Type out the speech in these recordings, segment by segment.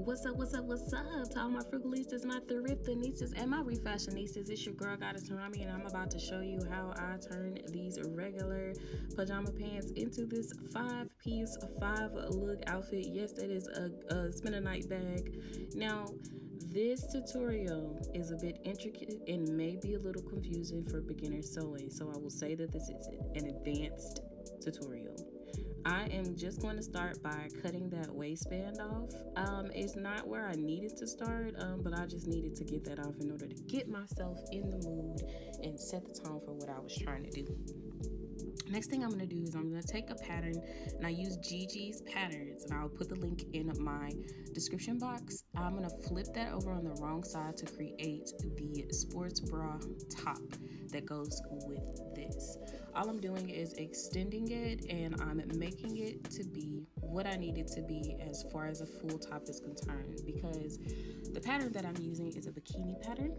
What's up? To all my frugalistas, my thriftinistas, and my refashionistas. It's your girl Goddess Harami, and I'm about to show you how I turn these regular pajama pants into this 5-piece, 5-look outfit. Yes, that is a spend a night bag. Now, this tutorial is a bit intricate and may be a little confusing for beginner sewing, so I will say that this is an advanced tutorial. I am just going to start by cutting that waistband off. It's not where I needed to start, but I just needed to get that off in order to get myself in the mood and set the tone for what I was trying to do. Next thing I'm going to do is I'm going to take a pattern, and I use Gigi's patterns, and I'll put the link in my description box. I'm going to flip that over on the wrong side to create the sports bra top that goes with this. All I'm doing is extending it, and I'm making it to be what I need it to be as far as a full top is concerned, because the pattern that I'm using is a bikini pattern.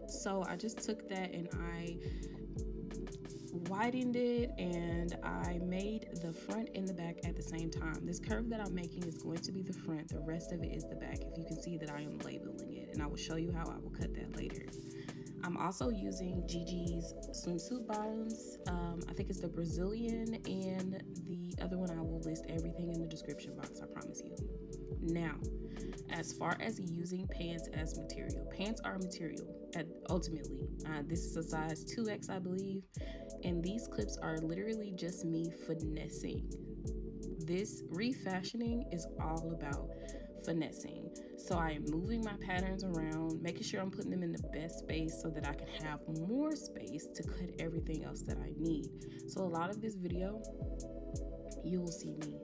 So I just took that and I widened it, and I made the front and the back at the same time. This curve that I'm making is going to be the front, the rest of it is the back. If you can see that I am labeling it, and I will show you how I will cut that later. I'm also using Gigi's swimsuit bottoms. I think it's the Brazilian, and the other one I will list everything in the description box, I promise you. Now, as far as using pants as material, pants are material ultimately. This is a size 2X, I believe, and these clips are literally just me finessing. This refashioning is all about finessing. So I am moving my patterns around, making sure I'm putting them in the best space so that I can have more space to cut everything else that I need. So a lot of this video, you will see me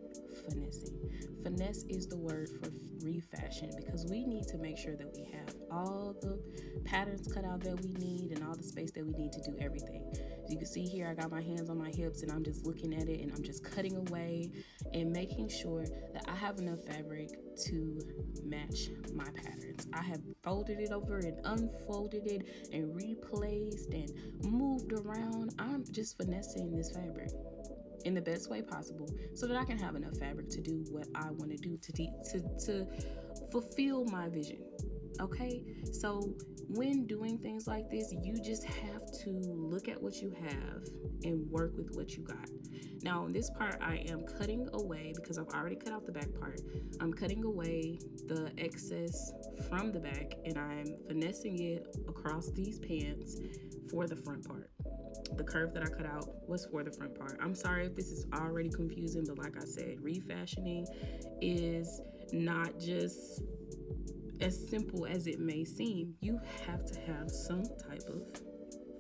finessing. Finesse is the word for refashion, because we need to make sure that we have all the patterns cut out that we need and all the space that we need to do everything. As you can see here, I got my hands on my hips and I'm just looking at it, and I'm just cutting away and making sure that I have enough fabric to match my patterns. I have folded it over and unfolded it and replaced and moved around. I'm just finessing this fabric in the best way possible so that I can have enough fabric to do what I want to do to fulfill my vision. Okay, so when doing things like this, you just have to look at what you have and work with what you got. Now, on this part, I am cutting away, because I've already cut out the back part. I'm cutting away the excess from the back, and I'm finessing it across these pants for the front part. The curve that I cut out was for the front part. I'm sorry if this is already confusing, but like I said, refashioning is not just as simple as it may seem. You have to have some type of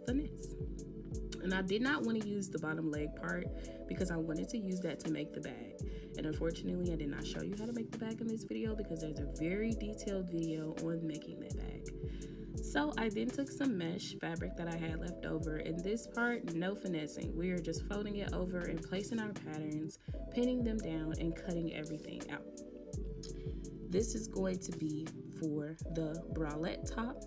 finesse. And I did not want to use the bottom leg part because I wanted to use that to make the bag. And unfortunately, I did not show you how to make the bag in this video, because there's a very detailed video on making that bag. So I then took some mesh fabric that I had left over. In this part, no finessing. We are just folding it over and placing our patterns, pinning them down, and cutting everything out. This is going to be for the bralette top.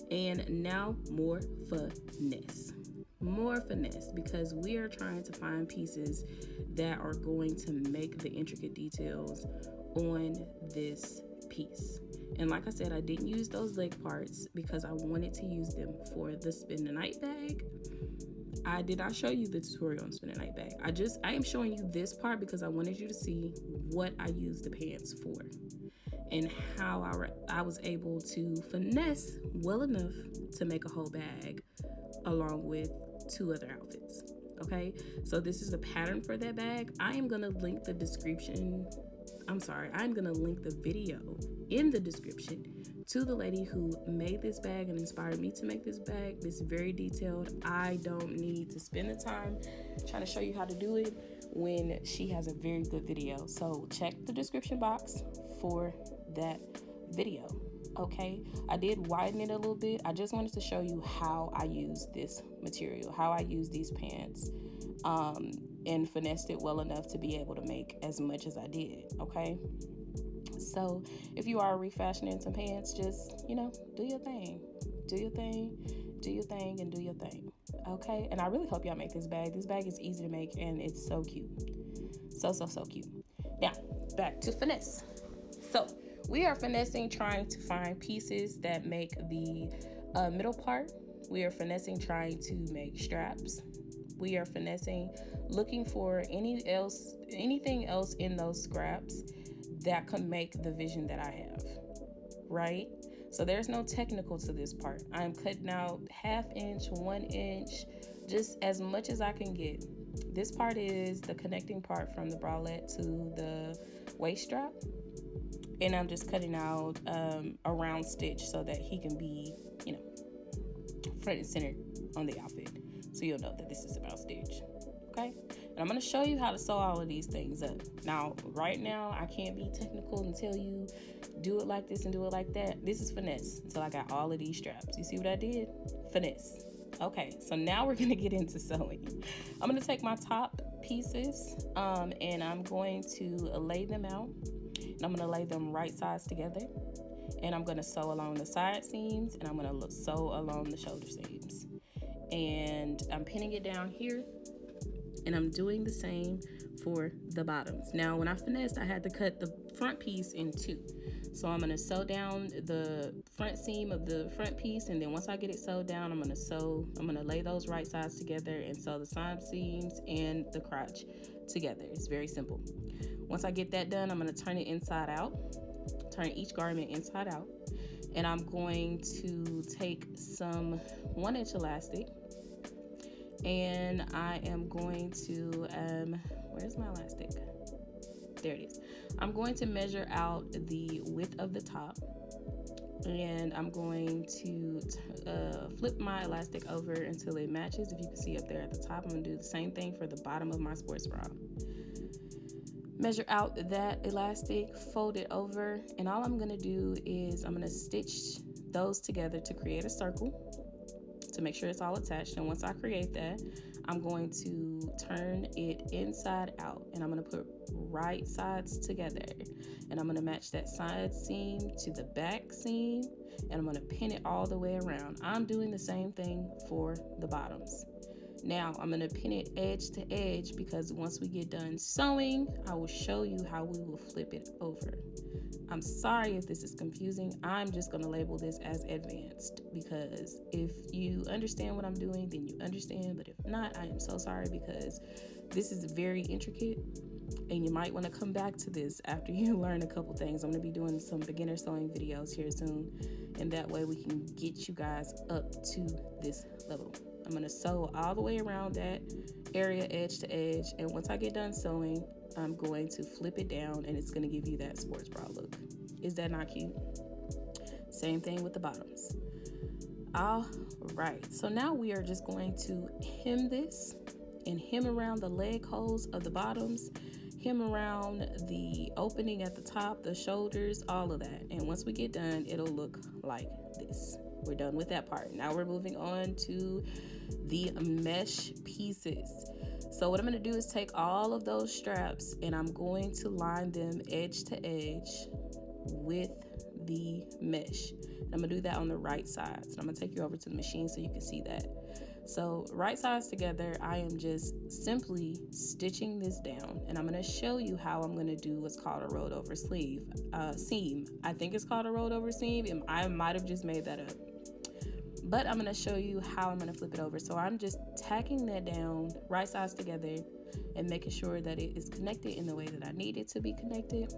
And now more finesse. More finesse, because we are trying to find pieces that are going to make the intricate details on this piece. And like I said, I didn't use those leg parts because I wanted to use them for the spend the night bag. I did not show you the tutorial on spend the night bag. I am showing you this part because I wanted you to see what I used the pants for and how I was able to finesse well enough to make a whole bag along with 2 other outfits. Okay, so this is the pattern for that bag. I'm gonna link the video in the description to the lady who made this bag and inspired me to make this bag. It's very detailed. I don't need to spend the time trying to show you how to do it when she has a very good video. So check the description box for that video. Okay, I did widen it a little bit. I just wanted to show you how I use this material, how I use these pants, and finessed it well enough to be able to make as much as I did. Okay, so if you are refashioning some pants, just, you know, do your thing, and do your thing. Okay, and I really hope y'all make this bag. This bag is easy to make, and it's so cute, so cute. Now back to finesse. So We are finessing, trying to find pieces that make the middle part. We are finessing, trying to make straps. We are finessing, looking for anything else in those scraps that could make the vision that I have, right? So there's no technical to this part. I'm cutting out 1/2 inch, 1 inch, just as much as I can get. This part is the connecting part from the bralette to the waist strap. And I'm just cutting out a round stitch so that he can be, front and center on the outfit. So you'll know that this is about stitch. Okay? And I'm going to show you how to sew all of these things up. Now, right now, I can't be technical and tell you do it like this and do it like that. This is finesse until I got all of these straps. You see what I did? Finesse. Okay, so now we're going to get into sewing. I'm going to take my top pieces and I'm going to lay them out. And I'm going to lay them right sides together. And I'm going to sew along the side seams and I'm going to sew along the shoulder seams. And I'm pinning it down here. And I'm doing the same for the bottoms. Now, when I finessed, I had to cut the front piece in 2. So I'm gonna sew down the front seam of the front piece, and then once I get it sewed down, I'm gonna lay those right sides together and sew the side seams and the crotch together. It's very simple. Once I get that done, I'm gonna turn it inside out, turn each garment inside out, and I'm going to take some 1-inch elastic, and I am going to, where's my elastic? There it is. I'm going to measure out the width of the top, and I'm going to flip my elastic over until it matches. If you can see up there at the top, I'm going to do the same thing for the bottom of my sports bra. Measure out that elastic, fold it over, and all I'm going to do is I'm going to stitch those together to create a circle to make sure it's all attached. And once I create that, I'm going to turn it inside out, and I'm going to put right sides together, and I'm going to match that side seam to the back seam, and I'm going to pin it all the way around. I'm doing the same thing for the bottoms. Now I'm going to pin it edge to edge because once we get done sewing, I will show you how we will flip it over. I'm sorry if this is confusing. I'm just going to label this as advanced because if you understand what I'm doing, then you understand. But if not, I am so sorry because this is very intricate and you might want to come back to this after you learn a couple things. I'm going to be doing some beginner sewing videos here soon, and that way we can get you guys up to this level. I'm going to sew all the way around that area edge to edge, and once I get done sewing, I'm going to flip it down and it's going to give you that sports bra look. Is that not cute? Same thing with the bottoms. All right, so now we are just going to hem this and hem around the leg holes of the bottoms, hem around the opening at the top, the shoulders, all of that. And once we get done, it'll look like this. We're done with that part. Now we're moving on to the mesh pieces. So what I'm going to do is take all of those straps and I'm going to line them edge to edge with the mesh. And I'm going to do that on the right side. So I'm going to take you over to the machine so you can see that. So right sides together, I am just simply stitching this down, and I'm going to show you how I'm going to do what's called a rolled over seam. I think it's called a rolled over seam. I might have just made that up. But I'm going to show you how I'm going to flip it over. So I'm just tacking that down right sides together and making sure that it is connected in the way that I need it to be connected.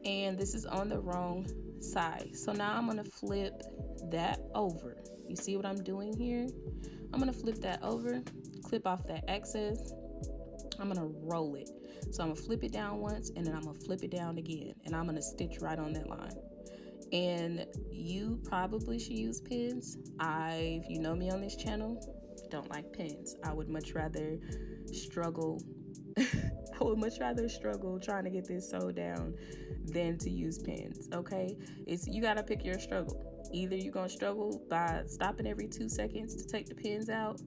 And this is on the wrong side. So now I'm going to flip that over. You see what I'm doing here? I'm going to flip that over, clip off that excess. I'm going to roll it. So I'm going to flip it down once, and then I'm going to flip it down again. And I'm going to stitch right on that line. And you probably should use pins. If you know me on this channel, don't like pins. I would much rather struggle. I would much rather struggle trying to get this sewed down than to use pins. Okay, you gotta pick your struggle. Either you're gonna struggle by stopping every 2 seconds to take the pins out,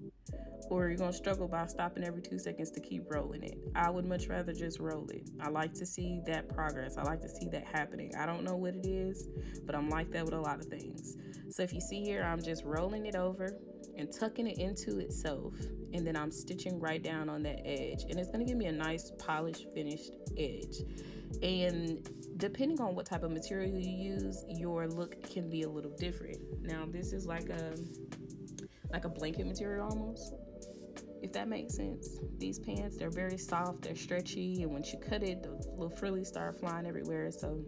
or you're gonna struggle by stopping every 2 seconds to keep rolling it. I would much rather just roll it. I like to see that progress. I like to see that happening. I don't know what it is, but I'm like that with a lot of things. So if you see here, I'm just rolling it over and tucking it into itself, and then I'm stitching right down on that edge, and it's gonna give me a nice polished finished edge. And depending on what type of material you use, your look can be a little different. Now this is like a blanket material almost, if that makes sense. These pants, they're very soft, they're stretchy, and once you cut it, the little frillies start flying everywhere. So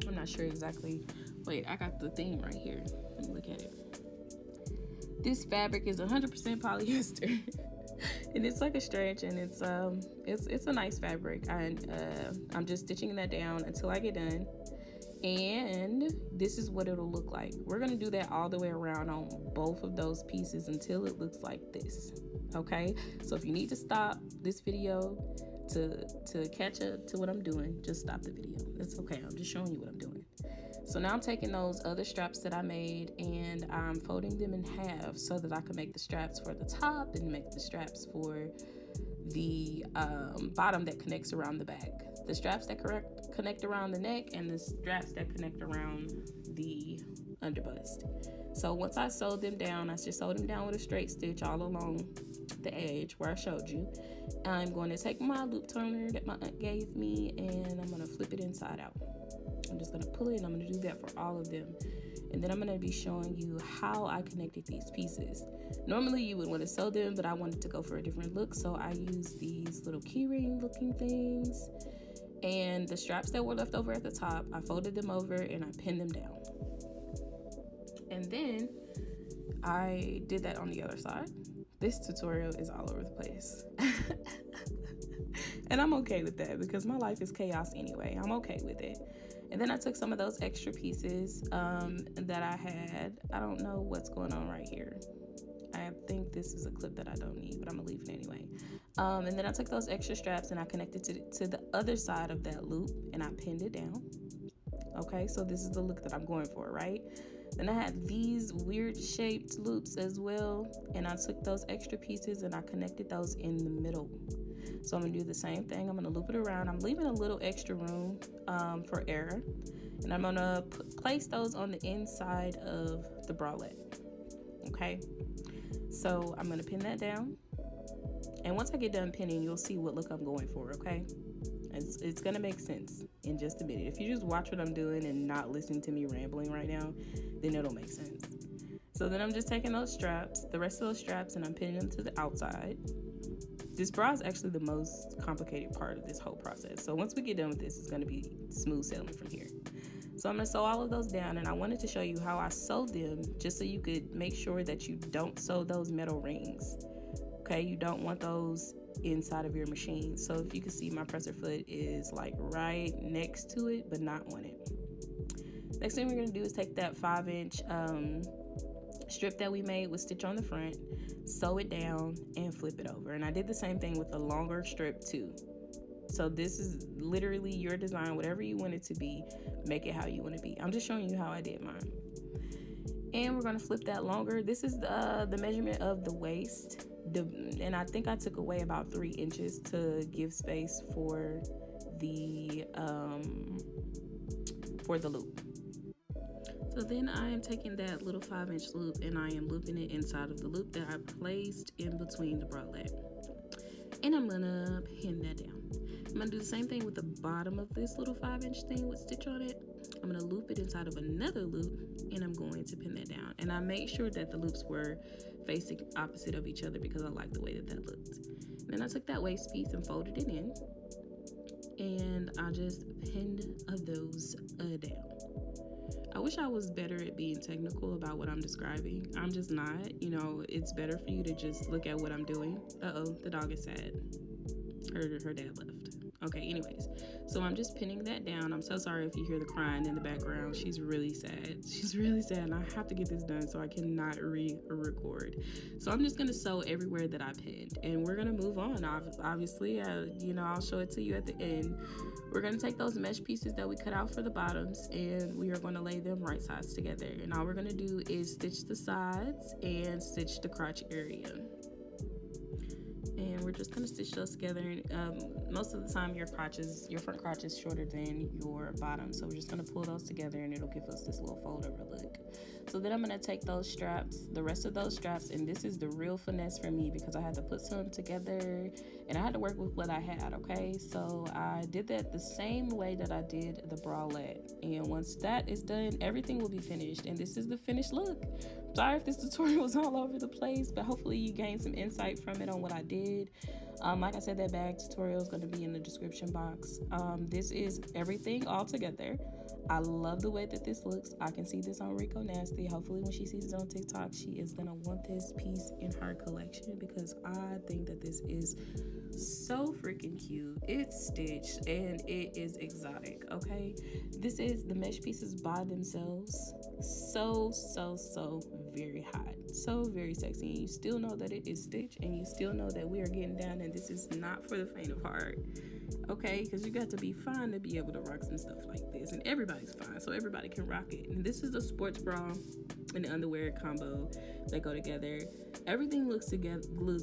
I'm not sure exactly. Wait, I got the theme right here. Let me look at it. This fabric is 100% polyester. And it's like a stretch, and it's a nice fabric. I'm just stitching that down until I get done. And this is what it'll look like. We're gonna do that all the way around on both of those pieces until it looks like this. Okay, so if you need to stop this video to catch up to what I'm doing, just stop the video. It's okay, I'm just showing you what I'm doing. So now I'm taking those other straps that I made and I'm folding them in half so that I can make the straps for the top and make the straps for the bottom that connects around the back. The straps that connect around the neck, and the straps that connect around the underbust. So once I sewed them down, I just sewed them down with a straight stitch all along the edge where I showed you. I'm going to take my loop turner that my aunt gave me, and I'm going to flip it inside out. I'm just going to pull it, and I'm going to do that for all of them. And then I'm going to be showing you how I connected these pieces. Normally you would want to sew them, but I wanted to go for a different look, so I used these little keyring looking things. And the straps that were left over at the top, I folded them over and I pinned them down. And then I did that on the other side. This tutorial is all over the place. And I'm okay with that because my life is chaos anyway. I'm okay with it. And then I took some of those extra pieces that I had. I don't know what's going on right here. I think this is a clip that I don't need, but I'm gonna leave it anyway. And then I took those extra straps and I connected to the other side of that loop and I pinned it down. Okay, so this is the look that I'm going for, right? Then I had these weird shaped loops as well, and I took those extra pieces and I connected those in the middle. So I'm gonna do the same thing. I'm gonna loop it around. I'm leaving a little extra room for error, and I'm gonna place those on the inside of the bralette. Okay, so I'm gonna pin that down, and once I get done pinning, you'll see what look I'm going for. Okay, it's gonna make sense in just a minute. If you just watch what I'm doing and not listen to me rambling right now, then it'll make sense. So then I'm just taking those straps, the rest of those straps, and I'm pinning them to the outside. This bra is actually the most complicated part of this whole process. So once we get done with this, it's gonna be smooth sailing from here. So I'm gonna sew all of those down, and I wanted to show you how I sew them just so you could make sure that you don't sew those metal rings. Okay, you don't want those inside of your machine. So if you can see, my presser foot is like right next to it, but not on it. Next thing we're gonna do is take that 5-inch strip that we made with stitch on the front, sew it down, and flip it over. And I did the same thing with the longer strip too. So this is literally your design, whatever you want it to be, make it how you want to be. I'm just showing you how I did mine. And we're gonna flip that longer. This is the measurement of the waist. And I think I took away about 3 inches to give space for the loop. So then I am taking that little 5-inch loop and I am looping it inside of the loop that I placed in between the bralette. And I'm gonna pin that down. I'm gonna do the same thing with the bottom of this little 5-inch thing with stitch on it. I'm gonna loop it inside of another loop and I'm going to pin that down. And I made sure that the loops were facing opposite of each other because I like the way that that looked. Then I took that waist piece and folded it in, and I just pinned those down. I wish I was better at being technical about what I'm describing. I'm just not. You know, it's better for you to just look at what I'm doing. The dog is sad. Her dad left. Okay, anyways, so I'm just pinning that down. I'm so sorry if you hear the crying in the background. She's really sad. She's really sad, and I have to get this done, so I cannot re-record. So I'm just gonna sew everywhere that I pinned, and we're gonna move on. Obviously, I'll show it to you at the end. We're gonna take those mesh pieces that we cut out for the bottoms, and we are gonna lay them right sides together. And all we're gonna do is stitch the sides and stitch the crotch area. And we're just gonna stitch those together. And most of the time your front crotch is shorter than your bottom, so we're just gonna pull those together and it'll give us this little fold over look. So then I'm gonna take those straps, the rest of those straps, and this is the real finesse for me because I had to put some together and I had to work with what I had. Okay, so I did that the same way that I did the bralette, and once that is done, everything will be finished, and this is the finished look. Sorry if this tutorial was all over the place, but hopefully you gained some insight from it on what I did. Like I said, that bag tutorial is going to be in the description box. This is everything all together. I love the way that this looks. I can see this on Rico Nasty. Hopefully when she sees it on TikTok, she is going to want this piece in her collection because I think that this is so freaking cute. It's stitched and it is exotic. Okay, this is the mesh pieces by themselves. So very hot, so very sexy, and you still know that it is stitched, and you still know that we are getting down, and this is not for the faint of heart. Okay, because you got to be fine to be able to rock some stuff like this, and everybody's fine, so everybody can rock it. And this is the sports bra and the underwear combo that go together. Everything looks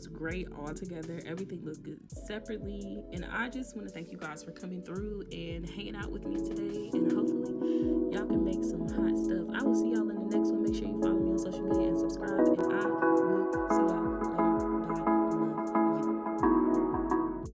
great all together. Everything looks good separately, and I just want to thank you guys for coming through and hanging out with me today, and hopefully y'all can make some hot stuff. I will see y'all in the next one. Make sure you follow me on social media and subscribe.